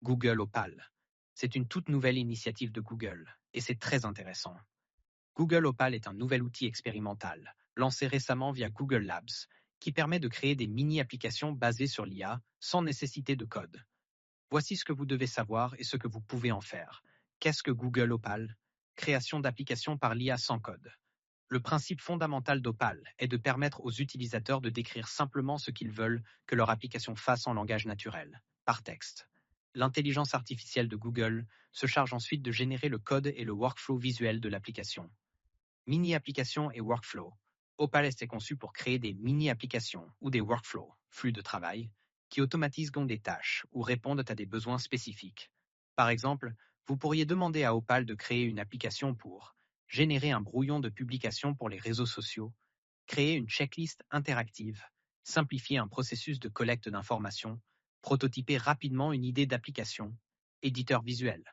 Google Opal. C'est une toute nouvelle initiative de Google, et c'est très intéressant. Google Opal est un nouvel outil expérimental, lancé récemment via Google Labs, qui permet de créer des mini-applications basées sur l'IA sans nécessité de code. Voici ce que vous devez savoir et ce que vous pouvez en faire. Qu'est-ce que Google Opal? Création d'applications par l'IA sans code. Le principe fondamental d'Opal est de permettre aux utilisateurs de décrire simplement ce qu'ils veulent que leur application fasse en langage naturel, par texte. L'intelligence artificielle de Google se charge ensuite de générer le code et le workflow visuel de l'application. Mini-applications et workflow. Opal est conçu pour créer des mini-applications ou des workflows, flux de travail, qui automatisent des tâches ou répondent à des besoins spécifiques. Par exemple, vous pourriez demander à Opal de créer une application pour générer un brouillon de publication pour les réseaux sociaux, créer une checklist interactive, simplifier un processus de collecte d'informations, prototyper rapidement une idée d'application, éditeur visuel.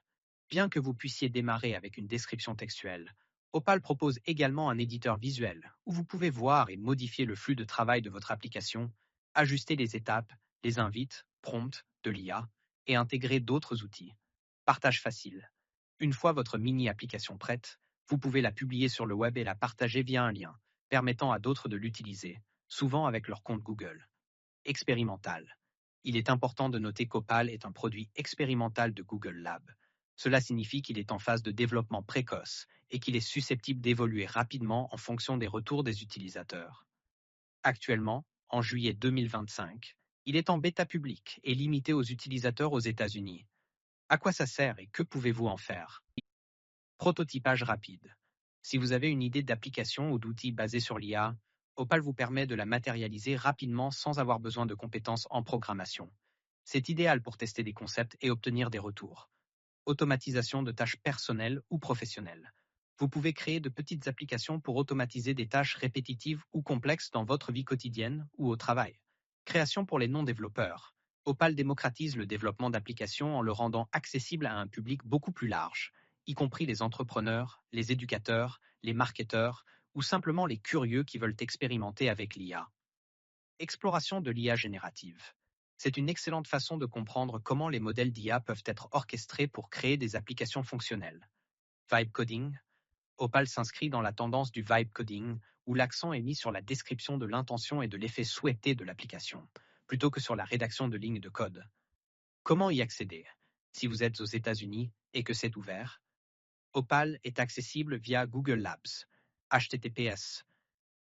Bien que vous puissiez démarrer avec une description textuelle, Opal propose également un éditeur visuel où vous pouvez voir et modifier le flux de travail de votre application, ajuster les étapes, les invites, prompts de l'IA et intégrer d'autres outils. Partage facile. Une fois votre mini-application prête, vous pouvez la publier sur le web et la partager via un lien, permettant à d'autres de l'utiliser, souvent avec leur compte Google. Expérimental. Il est important de noter qu'Opal est un produit expérimental de Google Lab. Cela signifie qu'il est en phase de développement précoce et qu'il est susceptible d'évoluer rapidement en fonction des retours des utilisateurs. Actuellement, en juillet 2025, il est en bêta public et limité aux utilisateurs aux États-Unis. À quoi ça sert et que pouvez-vous en faire? Prototypage rapide. Si vous avez une idée d'application ou d'outil basé sur l'IA, Opal vous permet de la matérialiser rapidement sans avoir besoin de compétences en programmation. C'est idéal pour tester des concepts et obtenir des retours. Automatisation de tâches personnelles ou professionnelles. Vous pouvez créer de petites applications pour automatiser des tâches répétitives ou complexes dans votre vie quotidienne ou au travail. Création pour les non-développeurs. Opal démocratise le développement d'applications en le rendant accessible à un public beaucoup plus large, y compris les entrepreneurs, les éducateurs, les marketeurs ou simplement les curieux qui veulent expérimenter avec l'IA. Exploration de l'IA générative. C'est une excellente façon de comprendre comment les modèles d'IA peuvent être orchestrés pour créer des applications fonctionnelles. Vibe coding. Opal s'inscrit dans la tendance du vibe coding, où l'accent est mis sur la description de l'intention et de l'effet souhaité de l'application, plutôt que sur la rédaction de lignes de code. Comment y accéder? Si vous êtes aux États-Unis et que c'est ouvert, Opal est accessible via Google Labs, https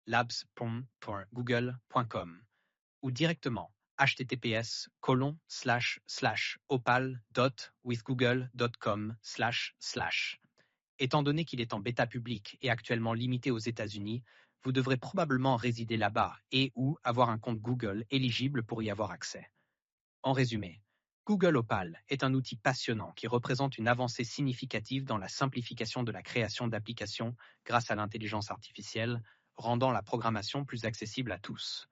labs.google.com ou directement https://opal.withgoogle.com// Étant donné qu'il est en bêta public et actuellement limité aux États-Unis, vous devrez probablement résider là-bas et ou avoir un compte Google éligible pour y avoir accès. En résumé, Google Opal est un outil passionnant qui représente une avancée significative dans la simplification de la création d'applications grâce à l'intelligence artificielle, rendant la programmation plus accessible à tous.